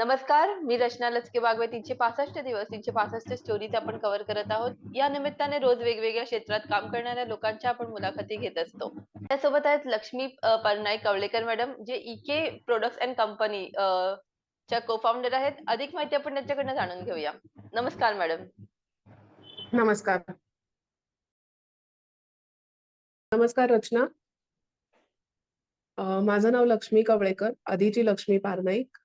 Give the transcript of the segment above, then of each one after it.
नमस्कार, मी रचना लचके बागवे 365 दिवस 365 स्टोरीज आपण कव्हर करत आहोत. या निमित्ताने रोज वेगवेगळ्या क्षेत्रात काम करणाऱ्या लोकांच्या आपण मुलाखती घेत असतो. त्यासोबत आहेत लक्ष्मी परनाईक कवळेकर मॅडम, जे इके प्रोडक्ट्स अँड कंपनी च्या को-फाउंडर आहेत. अधिक माहिती आपण त्यांच्याकडनं जाणून घेऊया. नमस्कार मॅडम. नमस्कार. नमस्कार रचना. माझं नाव लक्ष्मी कवळेकर, आधीची लक्ष्मी पारनाईक.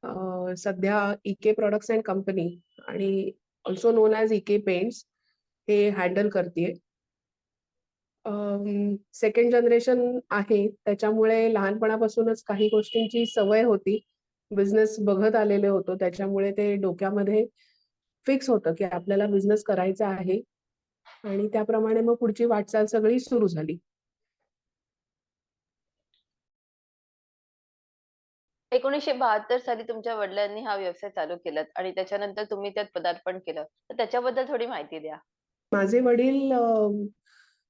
सध्या इके प्रॉडक्ट्स अँड कंपनी आणि अल्सो नोन ॲज इके पेंट्स हे हँडल करतीये. सेकंड जनरेशन आहे, त्याच्यामुळे लहानपणापासूनच काही गोष्टींची सवय होती. बिझनेस बघत आलेले होतो, त्याच्यामुळे ते डोक्यामध्ये फिक्स होतं, की आपल्याला बिझनेस करायचा आहे आणि त्याप्रमाणे मग पुढची वाटचाल सगळी सुरू झाली. 1972 साली तुमच्या वडिलांनी हा व्यवसाय चालू केलात आणि त्याच्यानंतर तुम्ही त्यात पदार्पण केलं. तर त्याच्याबद्दल थोडी माहिती द्या. माझे वडील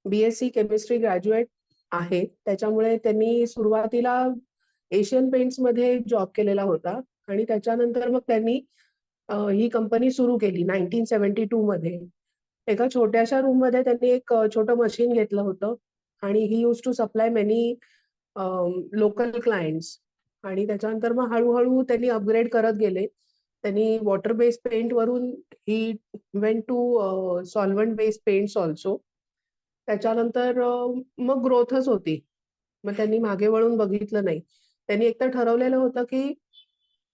बी-एससी केमिस्ट्री ग्रॅज्युएट आहेत. त्याच्यामुळे त्यांनी सुरुवातीला एशियन पेंट्समध्ये जॉब केलेला होता आणि त्याच्यानंतर मग त्यांनी ही कंपनी सुरू केली 1972 मध्ये. एका छोट्याशा रूममध्ये त्यांनी एक छोटं मशीन घेतलं होतं आणि he used to supply many local clients आणि त्याच्यानंतर मग हळू त्यांनी अपग्रेड करत गेले. त्यांनी वॉटर बेस्ड पेंटवरून he went to solvent based paints also. त्याच्यानंतर मग ग्रोथच होती. मग त्यांनी मागे वळून बघितलं नाही. त्यांनी एकतर ठरवलेलं होतं, की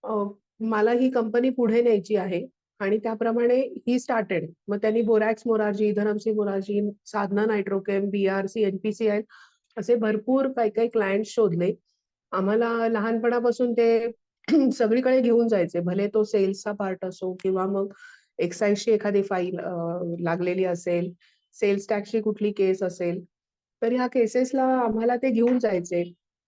अ, मला ही कंपनी पुढे न्यायची आहे आणि त्याप्रमाणे ही स्टार्टेड. मग त्यांनी बोरॅक्स मोरारजी, धरमसी मोरारजी, साधना नायट्रोकेम, बी-आर-सी, एन-पी-सी-एल असे भरपूर काही क्लायंट्स शोधले. आम्हाला लहानपणापासून ते सगळीकडे घेऊन जायचे. भले तो सेल्सचा पार्ट असो किंवा मग एक्साईजची एखादी फाईल लागलेली असेल, सेल्स टॅक्सची कुठली केस असेल, तर ह्या केसेसला आम्हाला ते घेऊन जायचे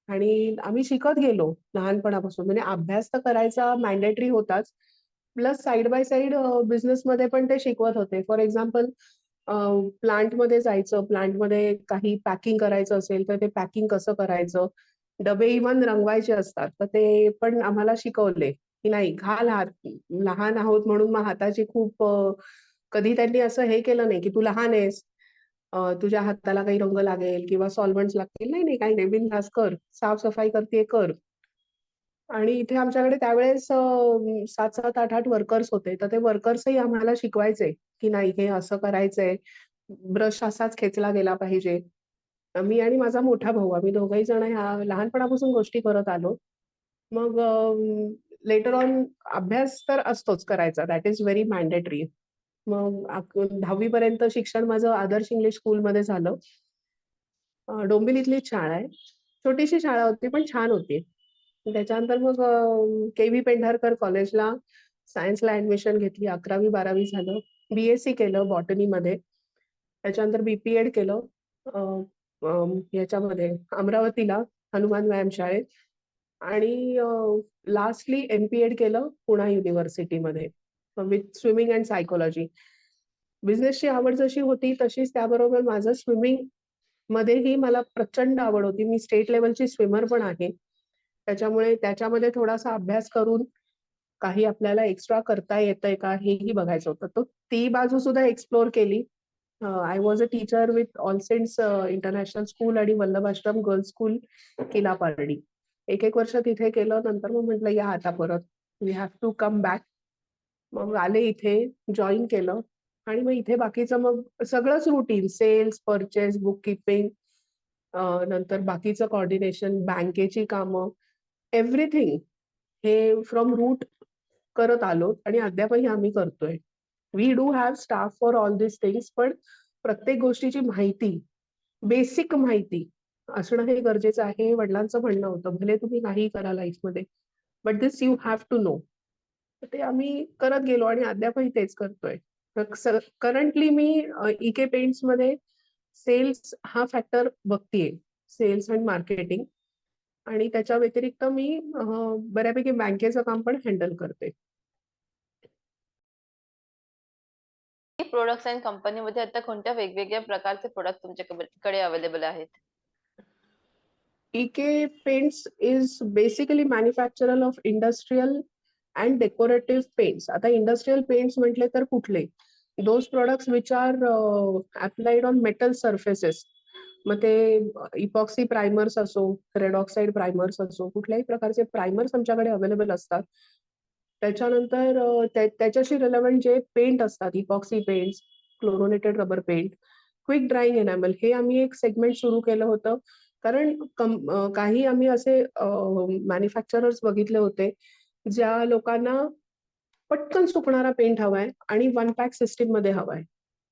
आणि आम्ही शिकत गेलो लहानपणापासून. म्हणजे अभ्यास तर करायचा मॅन्डेटरी होताच. प्लस साइड बाय साइड बिझनेसमध्ये पण ते शिकवत होते. फॉर एक्झाम्पल प्लांटमध्ये जायचं, प्लांटमध्ये काही पॅकिंग करायचं असेल, तर ते पॅकिंग कसं करायचं? डबे इव्हन रंगवायचे असतात, तर ते पण आम्हाला शिकवले, की नाही घाल हात. लहान आहोत म्हणून मग हाताची खूप कधी त्यांनी असं हे केलं नाही, की तू लहान आहेस, तुझ्या हाताला काही रंग लागेल किंवा सॉल्व्हंट्स लागतील. नाही, नाही, काही नाही. बिनधास्त कर. साफ-सफाई करतीये कर. आणि इथे आमच्याकडे त्यावेळेस 7-7, 8-8 वर्कर्स होते. तर ते वर्कर्सही आम्हाला शिकवायचे, की नाही हे असं करायचंय. ब्रश असाच खेचला गेला पाहिजे. मी आणि माझा मोठा भाऊ आम्ही दोघंही जण ह्या लहानपणापासून गोष्टी करत आलो. मग लेटर ऑन अभ्यास तर असतोच करायचा. That is very mandatory. मग 10वी पर्यंत शिक्षण माझं आदर्श इंग्लिश स्कूलमध्ये झालं. डोंबिवलीतलीच शाळा आहे. छोटीशी शाळा होती, पण छान होती. त्याच्यानंतर मग के.व्ही. पेंढारकर कॉलेजला सायन्सला ॲडमिशन घेतली. 11वी-12वी झालं. बी-एससी केलं बॉटनीमध्ये. त्याच्यानंतर बी-पी-एड केलं अ, अ, याच्यामध्ये अमरावतीला हनुमान व्यायामशाळेत आणि लास्टली एम-पी-एड केलं पुणा युनिव्हर्सिटीमध्ये विथ स्विमिंग अँड सायकॉलॉजी. बिझनेसची आवड जशी होती तशीच त्याबरोबर माझं स्विमिंगमध्येही मला प्रचंड आवड होती. मी स्टेट लेव्हलची स्विमर पण आहे. त्याच्यामुळे त्याच्यामध्ये थोडासा अभ्यास करून काही आपल्याला एक्स्ट्रा करता येतंय का हेही बघायचं होतं. तर ती बाजू सुद्धा एक्सप्लोर केली. I was a teacher with All Saints International School आणि वल्लभाश्रम गर्ल्स स्कूल किलापार्डी. 1-1 वर्ष तिथे केलं. नंतर मग म्हटलं या आता परत. We have to come back. मग आले इथे, जॉइन केलं आणि मग इथे बाकीचं मग सगळंच रुटीन सेल्स, पर्चेस, बुककीपिंग नंतर बाकीचं कोऑर्डिनेशन, बँकेची कामं, एव्हरीथिंग हे फ्रॉम रूट करत आलो आणि अद्यापही आम्ही करतोय. We do have staff for all this things पण प्रत्येक गोष्टीची माहिती, बेसिक माहिती असणं हे गरजेचं आहे. हे वडिलांचं म्हणणं होतं. भले तुम्ही काहीही करा लाईफमध्ये, but this you have to know. तर ते आम्ही करत गेलो आणि अद्यापही तेच करतोय. तर करंटली मी इके पेंट्समध्ये सेल्स हा फॅक्टर बघतीये. सेल्स आणि मार्केटिंग आणि त्याच्या व्यतिरिक्त मी बऱ्यापैकी बँकेचं काम पण हँडल करते. प्रोडक्ट्स अँड कंपनीमध्ये आता कोणत्या वेगवेगळ्या प्रकारचे प्रोडक्ट तुमच्याकडे अवेलेबल आहेत? EK Paints is basically manufacturer of industrial and decorative paints. आता इंडस्ट्रियल पेंट्स म्हटले तर कुठले? Those products which are applied on metal surfaces. मग ते इपॉक्सी प्रायमर्स असो, रेड ऑक्साईड प्रायमर्स असो, कुठल्याही प्रकारचे प्रायमर्स आमच्याकडे अवेलेबल असतात. त्याच्यानंतर त्याच्याशी रिलेव्हंट जे पेंट असतात, epoxy paints, chlorinated rubber paint, quick drying enamel, हे आम्ही एक सेगमेंट सुरू केलं होतं. कारण काही आम्ही असे मॅन्युफॅक्चरर्स बघितले होते, ज्या लोकांना पटकन सुकणारा पेंट हवाय आणि वन पॅक सिस्टीम मध्ये हवाय.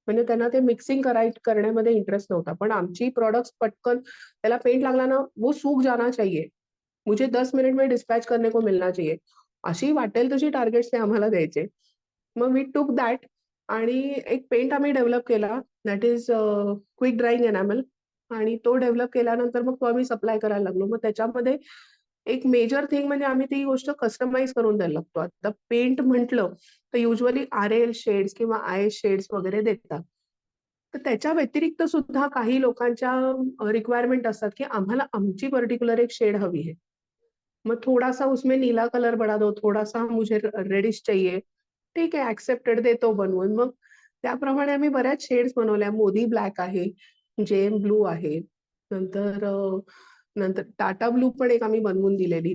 म्हणजे त्यांना ते मिक्सिंग करण्यामध्ये इंटरेस्ट नव्हता. पण आमची प्रॉडक्ट्स पटकन, त्याला पेंट लागला ना, वो सूख जाना चाहिए. मुझे 10 मिनिट में डिस्पॅच करने को मिलना चाहिए. अशी वाटेल तशी टार्गेट्स ते आम्हाला द्यायचे. मग वी टूक दॅट आणि एक पेंट आम्ही डेव्हलप केला, that is quick drying enamel. आणि तो डेव्हलप केल्यानंतर मग तो आम्ही सप्लाय करायला लागलो. मग त्याच्यामध्ये एक मेजर थिंग म्हणजे आम्ही ती गोष्ट कस्टमाइज करून द्यायला लागतो. आता पेंट म्हटलं तर युजुअली RL शेड्स किंवा IS शेड्स वगैरे देतात. तर त्याच्या व्यतिरिक्त सुद्धा काही लोकांच्या रिक्वायरमेंट असतात, की आम्हाला आमची पर्टिक्युलर एक शेड हवी आहे. मग थोड़ा-सा उसमें नीला कलर बढ़ा दो, थोड़ा-सा मुझे रेडिश चाहिए. ठीक आहे, एक्सेप्टेड, देतो बनवून. मग त्याप्रमाणे आम्ही बऱ्याच शेड्स बनवल्या. मोदी ब्लॅक आहे, जेएम ब्लू आहे. नंतर नंतर टाटा ब्लू पण एक आम्ही बनवून दिलेली.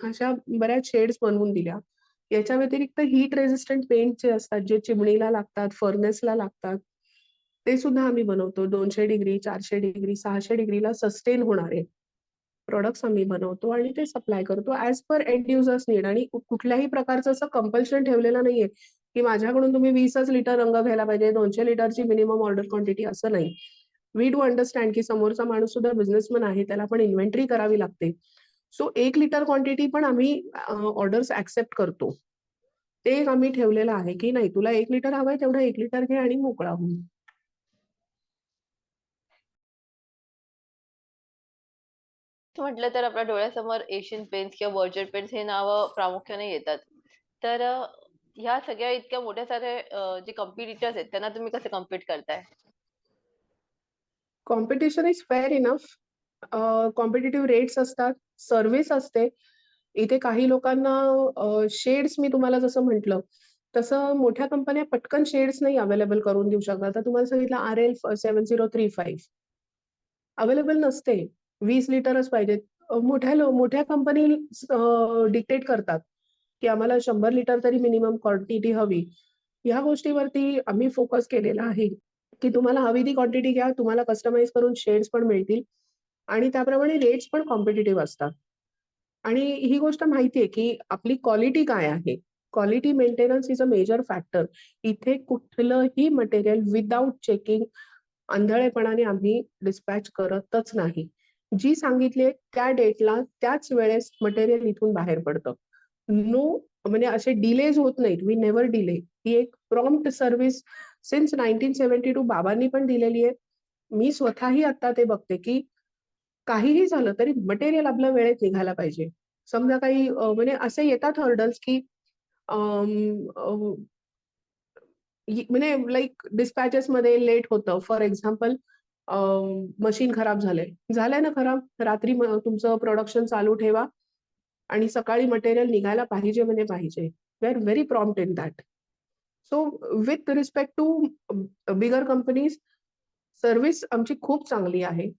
अशा बऱ्याच शेड्स बनवून दिल्या. याच्या व्यतिरिक्त हीट रेझिस्टंट पेंट जे असतात, जे चिमणीला लागतात, फर्नेसला लागतात, ते सुद्धा आम्ही बनवतो. 200 डिग्री, 400 डिग्री, 600 डिग्रीला सस्टेन होणारे प्रॉडक्ट्स आम्ही बनवतो आणि ते सप्लाय करतो as per end users need. आणि कुठल्याही प्रकारचं असं कंपल्शन ठेवलेलं नाहीये, की माझ्याकडून तुम्ही 20च लिटर रंग घ्यायला पाहिजे, 200 लिटरची मिनिमम ऑर्डर क्वांटिटी, असं नाही. वी डू अंडरस्टँड की समोरचा माणूस सुद्धा बिझनेसमन आहे, त्याला पण इन्व्हेंटरी करावी लागते. सो 1 लिटर क्वांटिटी पण आम्ही ऑर्डर्स ॲक्सेप्ट करतो. ते एक आम्ही ठेवलेलं आहे, की नाही तुला 1 लिटर हवंय तेवढं 1 लिटर घे आणि मोकळा हो. म्हटलं तर आपल्या डोळ्यासमोर एशियन पेंट्स किंवा बर्जर पेंट्स हे नावं प्रामुख्याने येतात. तर ह्या सगळ्या इतक्या मोठ्या साऱ्या जे कॉम्पिटिटर्स आहेत त्यांना तुम्ही कसं कम्पीट करताय? Competition is fair enough. Competitive rates असतात, सर्व्हिस असते. इथे काही लोकांना शेड्स मी तुम्हाला जसं म्हटलं, तसं मोठ्या कंपन्या पटकन शेड्स नाही अवेलेबल करून देऊ शकतात. आता तुम्हाला सांगितलं RL 7035 अवेलेबल नसते. 20 लिटरच पाहिजेत. मोठ्या कंपनी डिक्टेट करतात, की आम्हाला 100 लिटर तरी मिनिमम क्वांटिटी हवी. ह्या गोष्टीवरती आम्ही फोकस केलेला आहे, की तुम्हाला हवी ती क्वांटिटी घ्या. तुम्हाला कस्टमाइज करून शेड्स पण मिळतील आणि त्याप्रमाणे रेट्स पण कॉम्पिटिटिव्ह असतात. आणि ही गोष्ट माहिती आहे, की आपली क्वालिटी काय आहे. Quality maintenance is a major factor. इथे कुठलंही मटेरियल विदाऊट चेकिंग आंधळेपणाने आम्ही डिस्पॅच करतच नाही. जी सांगितली आहे त्या डेटला त्याच वेळेस मटेरियल इथून बाहेर पडतं. नो, म्हणजे असे डिलेज होत नाहीत. We never delay. ही एक प्रॉम्प्ट सर्व्हिस सिन्स 1972 बाबांनी पण दिलेली आहे. मी स्वतःही आता ते बघते, की काहीही झालं तरी मटेरियल आपल्या वेळेत निघायला पाहिजे. समजा काही म्हणजे असे येतात हर्डल्स, की म्हणजे लाइक डिस्पॅचेसमध्ये लेट होतं. फॉर एक्झाम्पल मशीन खराब झालंय. झालंय ना खराब, रात्री तुमचं प्रोडक्शन चालू ठेवा आणि सकाळी मटेरियल निघायला पाहिजे म्हणजे पाहिजे. We are very prompt in that. So with respect to bigger companies, service आमची खूप चांगली आहे.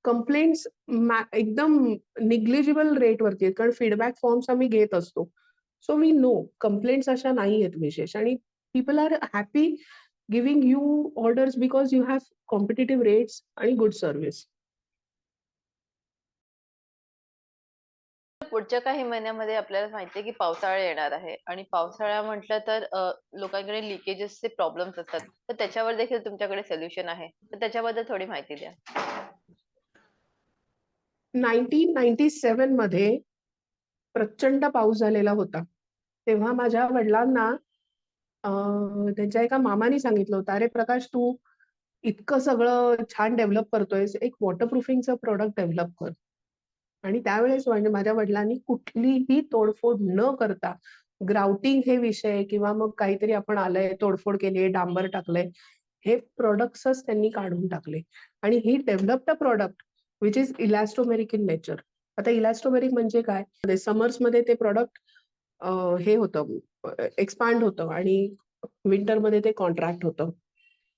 कंप्लेंट्स एकदम निग्लिजिबल रेटवरती आहेत. कारण फीडबॅक फॉर्म्स आम्ही घेत असतो. सो वी नो कंप्लेंट्स अशा नाही आहेत विशेष. आणि people are happy giving you orders because you have competitive rates आणि गुड सर्व्हिस. पुढच्या काही महिन्यामध्ये आपल्याला माहिती आहे, की पावसाळा येणार आहे आणि पावसाळा म्हटलं तर लोकांकडे लिकेजेसचे प्रॉब्लेम्स असतात. तर त्याच्यावर देखील तुमच्याकडे सोल्युशन आहे. तर त्याच्याबद्दल थोडी माहिती द्या. 1997 मध्ये प्रचंड पाऊस झालेला होता. तेव्हा माझ्या वडिलांना त्यांच्या एका मामानी सांगितलं होतं, "अरे प्रकाश, तू इतकं सगळं छान डेव्हलप करतोयस, एक वॉटरप्रूफिंगचं प्रॉडक्ट डेव्हलप कर." आणि त्यावेळेस म्हणजे माझ्या वडिलांनी कुठलीही तोडफोड न करता, ग्राउटिंग हे विषय किंवा मग काहीतरी आपण आलंय, तोडफोड केली, डांबर टाकलंय, हे प्रॉडक्ट्सच त्यांनी काढून टाकले. आणि he developed a product which is elastomeric in nature. आता इलॅस्टोमेरिक म्हणजे काय? समर्समध्ये ते प्रॉडक्ट हे होतं, एक्सपांड होतं आणि विंटरमध्ये ते कॉन्ट्रॅक्ट होतं.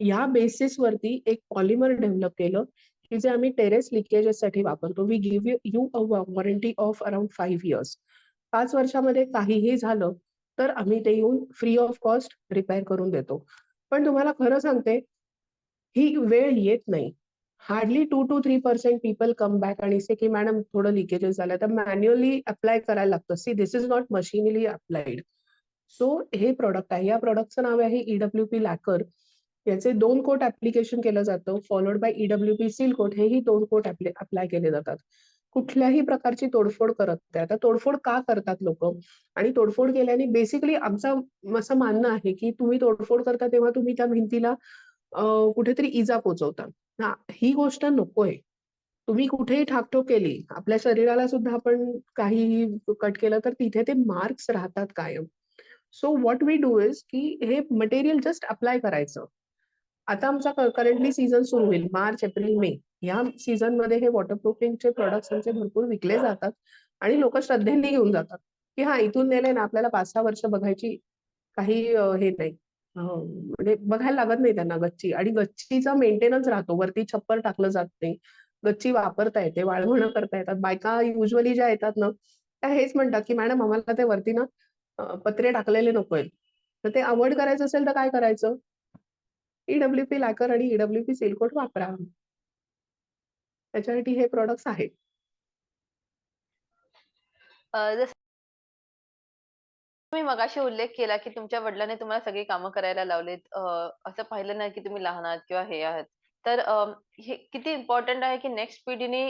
ह्या बेसिसवरती एक पॉलिमर डेव्हलप केलं, की जे आम्ही टेरेस लिकेजेससाठी वापरतो. We give you a warranty of around 5 years. 5 वर्षामध्ये काहीही झालं, तर आम्ही ते येऊन फ्री ऑफ कॉस्ट रिपेअर करून देतो. पण तुम्हाला खरं सांगते, ही वेळ येत नाही. Hardly 2 to 3% people come back आणि से की मॅडम थोडं लिकेजेस झालं, तर मॅन्युअली अप्लाय करायला लागतं. See this is not machinely applied. So हे प्रॉडक्ट आहे. या प्रॉडक्टचं नाव आहे EWP लॅकर. याचे 2 कोट ॲप्लिकेशन केलं जातं, followed by EWP seal coat. हेही 2 कोट अप्लाय केले जातात. कुठल्याही प्रकारची तोडफोड करत नाही. आता तोडफोड का करतात लोकं? आणि तोडफोड केल्याने बेसिकली आमचं असं मानणं आहे, की तुम्ही तोडफोड करता तेव्हा तुम्ही त्या भिंतीला कुठेतरी इजा पोहोचवता. हां, ही गोष्ट नकोय. तुम्ही कुठेही ठाकठोक केली, आपल्या शरीराला सुद्धा आपण काहीही कट केलं तर तिथे ते मार्क्स राहतात कायम. So what we do is की हे मटेरियल जस्ट अप्लाय करायचं. आता आमचा करंटली सीझन सुरू होईल मार्च, एप्रिल, मे. या सीझनमध्ये हे वॉटरप्रूफिंगचे प्रॉडक्ट्स आमचे भरपूर विकले जातात आणि लोकं श्रद्धेने घेऊन जातात, की हां, इथून नेले ना आपल्याला 5-6 वर्ष बघायची काही हे नाही. म्हणजे बघायला लागत नाही त्यांना गच्ची आणि गच्चीचा मेंटेनन्स राहतो. वरती छप्पर टाकलं जात नाही. गच्ची वापरता येते, वाळवणं करता येतात. बायका युजुअली ज्या येतात ना, त्या हेच म्हणतात, की "मॅडम आम्हाला ते वरती ना पत्रे टाकलेले नकोयत." तर ते अव्हॉइड करायचं असेल तर काय करायचं? EWP लॅकर आणि EWP सील कोट वापरा. त्याच्यासाठी हे प्रॉडक्ट्स आहेत. जसं तुम्ही मगाशी उल्लेख केला, की तुमच्या वडिलांनी तुम्हाला सगळी कामं करायला लावलीत. असं पाहिलं नाही, की तुम्ही लहान आहात किंवा हे आहात. तर हे किती इम्पोर्टंट आहे, की नेक्स्ट पिढीने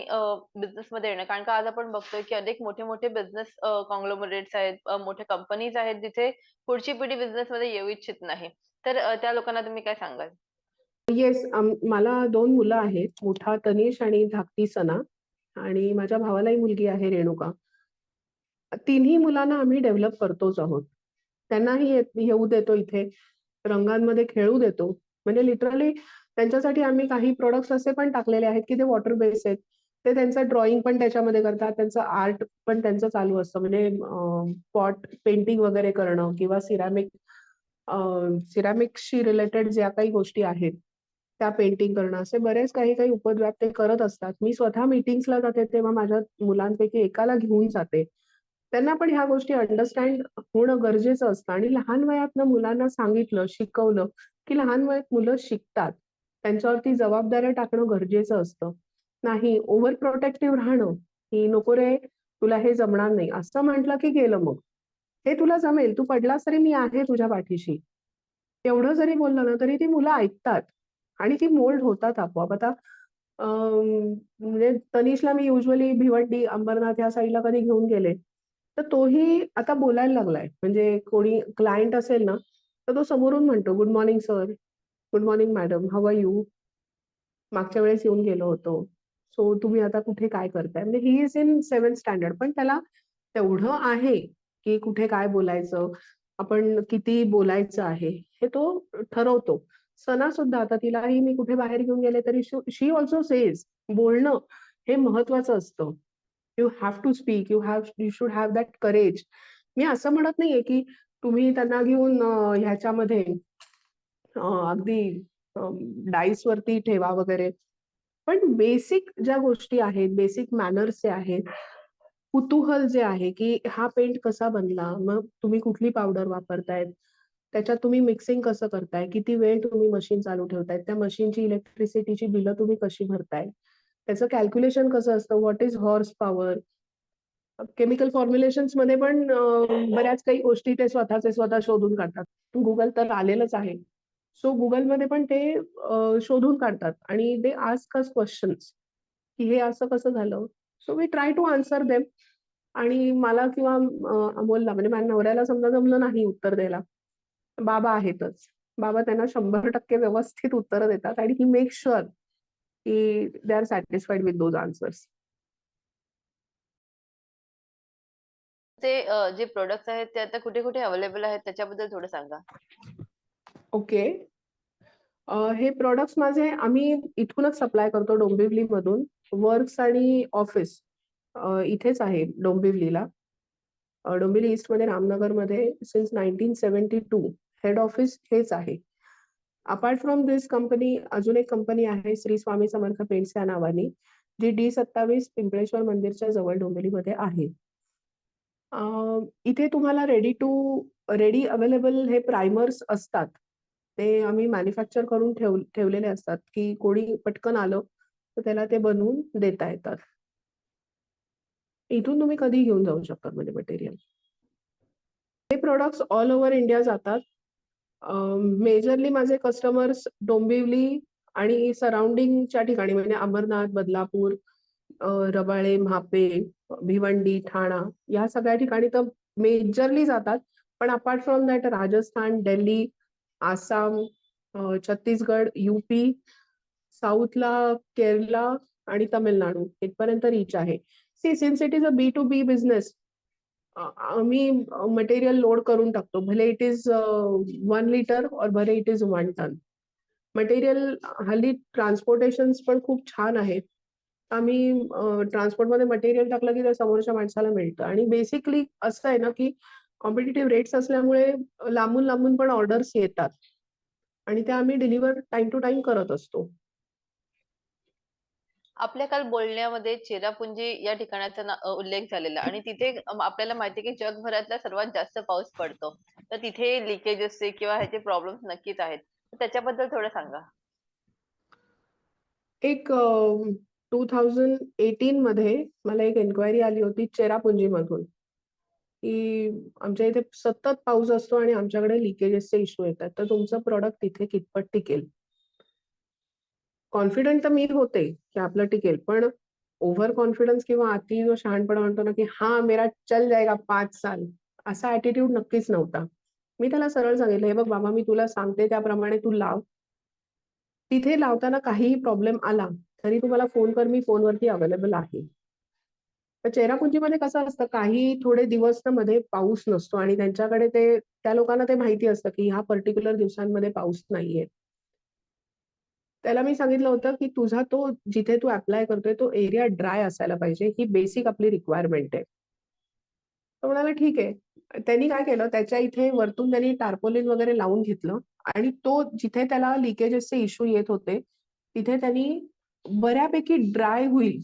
बिझनेसमध्ये येणं. कारण का आज आपण बघतोय, की अनेक मोठे-मोठे बिझनेस कॉन्ग्लोमरेट्स आहेत, मोठ्या कंपनीज आहेत, जिथे पुढची पिढी बिझनेसमध्ये येऊ इच्छित नाही. तर त्या लोकांना तुम्ही काय सांगाल? येस, मला 2 मुलं आहेत. मोठा तनिष आणि धाकटी सना आणि माझ्या भावालाही मुलगी आहे रेणुका. तिन्ही मुलांना आम्ही डेव्हलप करतोच आहोत. त्यांनाही येऊ देतो इथे. रंगांमध्ये खेळू देतो. म्हणजे लिटरली त्यांच्यासाठी आम्ही काही प्रॉडक्ट्स असे पण टाकलेले आहेत, की ते वॉटर बेस्ड आहेत. ते त्यांचं ड्रॉइंग पण त्याच्यामध्ये करतात. त्यांचं आर्ट पण त्यांचं चालू असतं. म्हणजे पॉट पेंटिंग वगैरे करणं किंवा सिरॅमिक्सशी रिलेटेड ज्या काही गोष्टी आहेत, त्या पेंटिंग करणं असे बरेच काही उपद्व्याप ते करत असतात. मी स्वतः मीटिंग्सला जाते तेव्हा माझ्या मुलांपैकी एकाला घेऊन जाते. त्यांना पण ह्या गोष्टी अंडरस्टँड होणं गरजेचं असतं आणि लहान वयातनं मुलांना सांगितलं, शिकवलं, की लहान वयात मुलं शिकतात. त्यांच्यावरती जबाबदाऱ्या टाकणं गरजेचं असतं. नाही ओव्हर प्रोटेक्टिव्ह राहणं, की "नको रे, तुला हे जमणार नाही." असं म्हटलं की गेलं मग. "हे तुला जमेल, तू पडलास तरी मी आहे तुझ्या पाठीशी." एवढं जरी बोललं ना, तरी ती मुलं ऐकतात आणि ती मोल्ड होतात आपोआप. आता म्हणजे तनिषला मी युजुअली भिवंडी, अंबरनाथ या साइडला कधी घेऊन गेले, तर तोही आता बोलायला लागलाय. म्हणजे कोणी क्लायंट असेल ना, तर तो समोरून म्हणतो, "good morning sir, good morning madam, how are you? मागच्या वेळेस येऊन गेलो होतो. सो तुम्ही आता कुठे काय करताय?" म्हणजे he is in 7th standard. पण त्याला तेवढं आहे, की कुठे काय बोलायचं, आपण किती बोलायचं आहे, हे तो ठरवतो. सणासुद्धा आता तिलाही मी कुठे बाहेर घेऊन गेले तरी शी अल्सो सेज बोलणं हे महत्वाचं असतं. You have to speak, you should have that courage. मी असं म्हणत नाहीये, की तुम्ही त्यांना घेऊन ह्याच्यामध्ये अगदी डाईसवरती ठेवा वगैरे. पण बेसिक ज्या गोष्टी आहेत, बेसिक मॅनर्स जे आहेत, कुतूहल जे आहे, की हा पेंट कसा बनला? मग तुम्ही कुठली पावडर वापरतायत? त्याच्यात तुम्ही मिक्सिंग कसं करताय? किती वेळ तुम्ही मशीन चालू ठेवताय? त्या मशीनची इलेक्ट्रिसिटीची बिलं तुम्ही कशी भरताय? त्याचं कॅल्क्युलेशन कसं असतं? What is horse power? Chemical फॉर्म्युलेशन्समध्ये पण बऱ्याच काही गोष्टी ते स्वतः शोधून काढतात. Google तर आलेलंच आहे. सो Googleमध्ये पण ते शोधून काढतात आणि दे आस्क अस क्वेशन्स, की हे असं कसं झालं? So we try to answer them आणि मला किंवा अमोलला म्हणजे माझ्या नवऱ्याला समजा जमलं नाही उत्तर द्यायला, बाबा आहेतच. बाबा त्यांना 100% व्यवस्थित उत्तरं देतात आणि ही मेक शुअर की they are satisfied with those answers. जे प्रॉडक्ट्स आहेत ते आता कुठे-कुठे अवेलेबल आहेत त्याच्याबद्दल थोडं सांगा? ओके. हे प्रॉडक्ट्स माझे आम्ही इथूनच सप्लाय करतो डोंबिवलीमधून. वर्क्स आणि ऑफिस इथेच आहे डोंबिवलीला. डोंबिवली ईस्टमध्ये रामनगरमध्ये सिन्स 1972 हेड ऑफिस हेच आहे. अपार्ट फ्रॉम दिस कंपनी अजून एक कंपनी आहे श्री स्वामी समर्थ पेंट्स या नावानी, जी D27 पिंपळेश्वर मंदिरच्या जवळ डोंबिवलीमध्ये आहे. इथे तुम्हाला रेडी अवेलेबल हे प्रायमर्स असतात. ते आम्ही मॅन्युफॅक्चर करून ठेवलेले असतात, की कोणी पटकन आलं, तर त्याला ते बनवून देता येतात. इथून तुम्ही कधीही घेऊन जाऊ शकता म्हणजे मटेरियल. हे प्रॉडक्ट्स ऑल ओव्हर इंडिया जातात. मेजरली माझे कस्टमर्स डोंबिवली आणि सराउंडिंगच्या ठिकाणी म्हणजे अंबरनाथ, बदलापूर, रबाळे, म्हापे, भिवंडी, ठाणा या सगळ्या ठिकाणी तर मेजरली जातात. पण apart from that Rajasthan, Delhi, Assam, Chhattisgarh, UP, साऊथला केरला आणि तामिळनाडू इथपर्यंत रीच आहे. See since it is a B2B business, आम्ही मटेरियल लोड करून टाकतो. भले इट इज 1 लिटर और भले इट इज 1 टन. मटेरियल हल्ली ट्रान्सपोर्टेशन्स पण खूप छान आहेत. आम्ही ट्रान्सपोर्टमध्ये मटेरियल टाकलं की ते समोरच्या माणसाला मिळतं आणि बेसिकली असं आहे ना, की कॉम्पिटिटिव्ह रेट्स असल्यामुळे लांबून-लांबून पण ऑर्डर्स येतात आणि त्या आम्ही डिलिव्हर टाईम टू टाईम करत असतो. आपल्या काल बोलण्यामध्ये चेरापुंजी या ठिकाणाचा उल्लेख झालेला आणि तिथे आपल्याला माहिती आहे की जगभरातला सर्वात जास्त पाऊस पडतो. तर तिथे लिकेजेसचे किंवा ह्याचे प्रॉब्लेम्स नक्कीच आहेत. तर त्याच्याबद्दल थोडं सांगा? एक 2018 मध्ये मला एक एन्क्वायरी आली होती चेरापुंजीमधून, की आमच्या इथे सतत पाऊस असतो आणि आमच्याकडे लिकेजेसचे इश्यू येतात. तर तुमचं प्रॉडक्ट तिथे कितपत टिकेल? कॉन्फिडंट तर मी होते, की आपलं टिकेल. पण ओव्हर कॉन्फिडन्स किंवा अति जो शहाणपणा म्हणतो ना, की "हां, मेरा चल जाएगा 5 साल." असा ॲटिट्यूड नक्कीच नव्हता. मी त्याला सरळ सांगितलं, "हे बघ बाबा, मी तुला सांगते त्याप्रमाणे तू लाव. तिथे लावताना काहीही प्रॉब्लेम आला, तरी तू मला फोन कर. मी फोनवरती अवेलेबल आहे." तर चेरापुंजीमध्ये कसं असतं, काही थोडे दिवस ना मध्ये पाऊस नसतो आणि त्यांच्याकडे त्या लोकांना ते माहिती असतं, की ह्या पर्टिक्युलर दिवसांमध्ये पाऊस नाहीये. त्याला मी सांगितलं होतं, की तुझा तो जिथे तू ॲप्लाय करतोय तो एरिया ड्राय असायला पाहिजे. ही बेसिक आपली रिक्वायरमेंट आहे. तो म्हणाला, "ठीक आहे." त्यांनी काय केलं, त्याच्या इथे वरतून त्यांनी टार्पोलिन वगैरे लावून घेतलं आणि तो जिथे त्याला लिकेजेसचे इश्यू येत होते, तिथे त्यांनी बऱ्यापैकी ड्राय होईल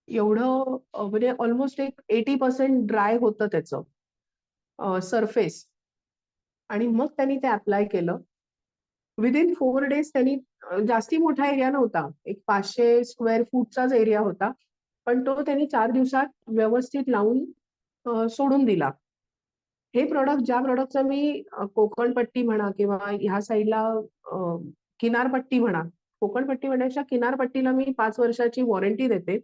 एवढं म्हणजे ऑलमोस्ट एक 80% ड्राय होतं त्याचं सरफेस आणि मग त्यांनी ते ॲप्लाय केलं. विथिन 4 डेज त्यांनी जास्ती मोठा एरिया नव्हता. एक 500 स्क्वेअर फूटचाच एरिया होता. पण तो त्यांनी 4 दिवसात व्यवस्थित लावून सोडून दिला. हे प्रॉडक्ट ज्या प्रॉडक्टचा मी कोकणपट्टी म्हणा किंवा ह्या साइडला अ, किनारपट्टी म्हणा, कोकणपट्टी म्हणण्यापेक्षा किनारपट्टीला मी 5 वर्षाची वॉरंटी देते.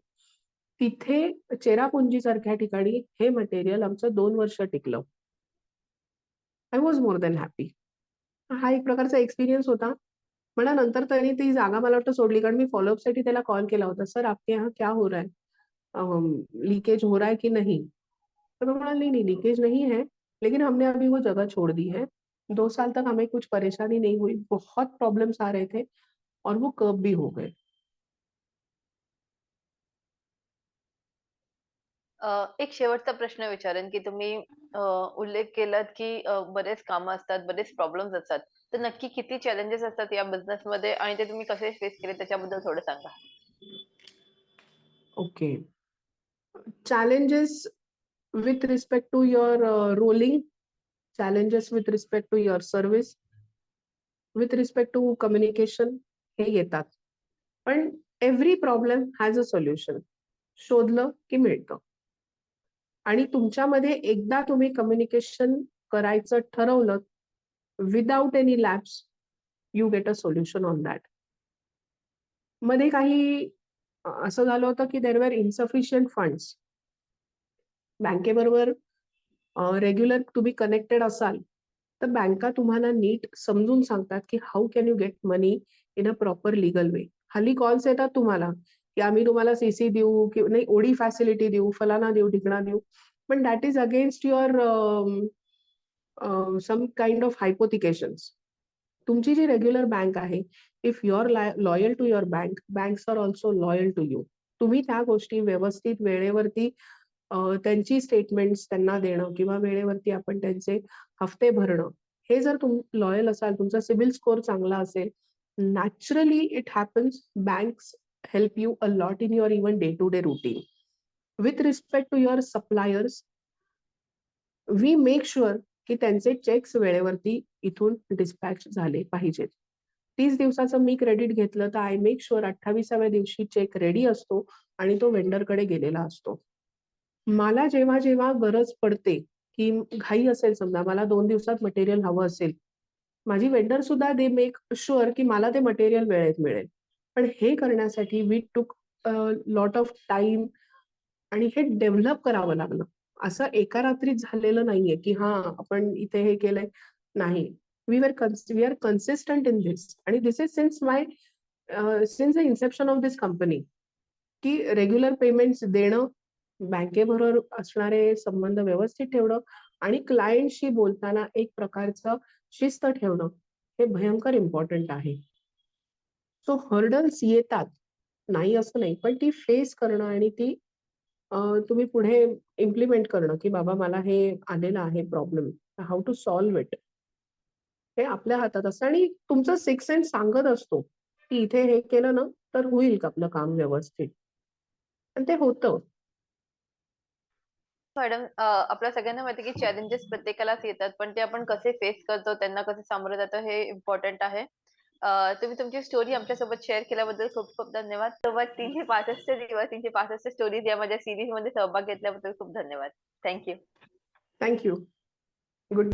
तिथे चेरापुंजीसारख्या ठिकाणी हे मटेरियल आमचं 2 वर्ष टिकलं. I was more than happy. हा एक प्रकारचा एक्सपिरियन्स होता. मला नंतर त्यांनी ती जागा मला वाटतं सोडली कारण मी फॉलोअपसाठी त्याला कॉल केला होता. "सर आपके यहाँ क्या हो रहा है? लीकेज हो रहा है कि नहीं?" तो वो बोला, "नहीं, नहीं लीकेज नहीं है, लेकिन हमने अभी वो जगह छोड़ दी है। 2 साल तक हमें कुछ परेशानी नहीं हुई, बहुत प्रॉब्लम्स आ रहे थे और वो कर्ब भी हो गए." एक शेवटचा प्रश्न विचारेन, की तुम्ही उल्लेख केलात, की बरेच कामं असतात, बरेच प्रॉब्लेम्स असतात. तर नक्की किती चॅलेंजेस असतात या बिझनेसमध्ये आणि ते तुम्ही कसे फेस केले त्याच्याबद्दल थोडं सांगा? Okay. Challenges with respect to your rolling, challenges with respect to your service, with respect to communication हे येतात. पण every problem has a solution. शोधलं की मिळतं. आणि तुमच्यामध्ये एकदा तुम्ही कम्युनिकेशन करायचं ठरवलं, without any lapse, you get a solution on that. मध्ये काही असं झालं होतं, की there were insufficient funds. बँकेबरोबर regular तुम्ही कनेक्टेड असाल, तर बँका तुम्हाला नीट समजून सांगतात, की how can you get money in a proper legal way. हल्ली कॉल्स येतात तुम्हाला, की आम्ही तुम्हाला सीसी देऊ किंवा नाही ओडी फॅसिलिटी देऊ, फलाना देऊ, ढिकणा देऊ. पण that is against your some kind of hypothecations. तुमची जी रेग्युलर बँक आहे, if you are loyal to your bank, banks are also loyal to you. तुम्ही त्या गोष्टी व्यवस्थित वेळेवरती त्यांची स्टेटमेंट्स त्यांना देणं किंवा वेळेवरती आपण त्यांचे हफ्ते भरणं. हे जर लॉयल असाल, तुमचा सिबिल स्कोर चांगला असेल, naturally it happens banks help you a lot in your even day to day routine. With respect to your suppliers, we make sure की त्यांचे चेक्स वेळेवरती इथून डिस्पॅच झाले पाहिजेत. 30 दिवसाचं मी क्रेडिट घेतलं तर आय मेक शुअर 28व्या दिवशी चेक रेडी असतो आणि तो वेंडरकडे गेलेला असतो. मला जेव्हा गरज पडते, की घाई असेल समजा मला 2 दिवसात मटेरियल हवं असेल, माझी वेंडर सुद्धा दे मेक शुअर की मला ते मटेरियल वेळेत मिळेल. पण हे करण्यासाठी वी टूक लॉट ऑफ टाईम आणि हे डेव्हलप करावं लागलं. असं एका रात्रीत झालेलं नाहीये, की हां, आपण इथे हे केलंय. नाही. We are consistent in this आणि this is since the inception of this company, की रेग्युलर पेमेंट्स देणं, बँकेबरोबर असणारे संबंध व्यवस्थित ठेवणं आणि क्लायंटशी बोलताना एक प्रकारचं शिस्त ठेवणं, हे भयंकर इम्पोर्टंट आहे. सो हर्डल्स येतात. नाही असं नाही. पण ती फेस करणं आणि ती तुम्ही पुढे इम्प्लिमेंट करणं, की बाबा मला हे आलेलं आहे problem. How to solve it. हे आपल्या हातात असतं आणि तुमचा सिक्स्थ सेन्स सांगत असतो, की इथे हे केलं ना, तर होईल का आपलं काम व्यवस्थित. आणि ते होतं. मॅडम आपल्या सगळ्यांना माहिती आहे की चॅलेंजेस प्रत्येकालाच येतात, पण ते आपण कसे फेस करतो, त्यांना कसं सामोरं जातो हे इम्पोर्टंट आहे. तुम्ही तुमची स्टोरी आमच्यासोबत शेअर केल्याबद्दल खूप खूप धन्यवाद. सोबत 365 दिवस, 365 स्टोरीज या माझ्या सीरीजमध्ये सहभाग घेतल्याबद्दल खूप धन्यवाद. Thank you. Thank you. Good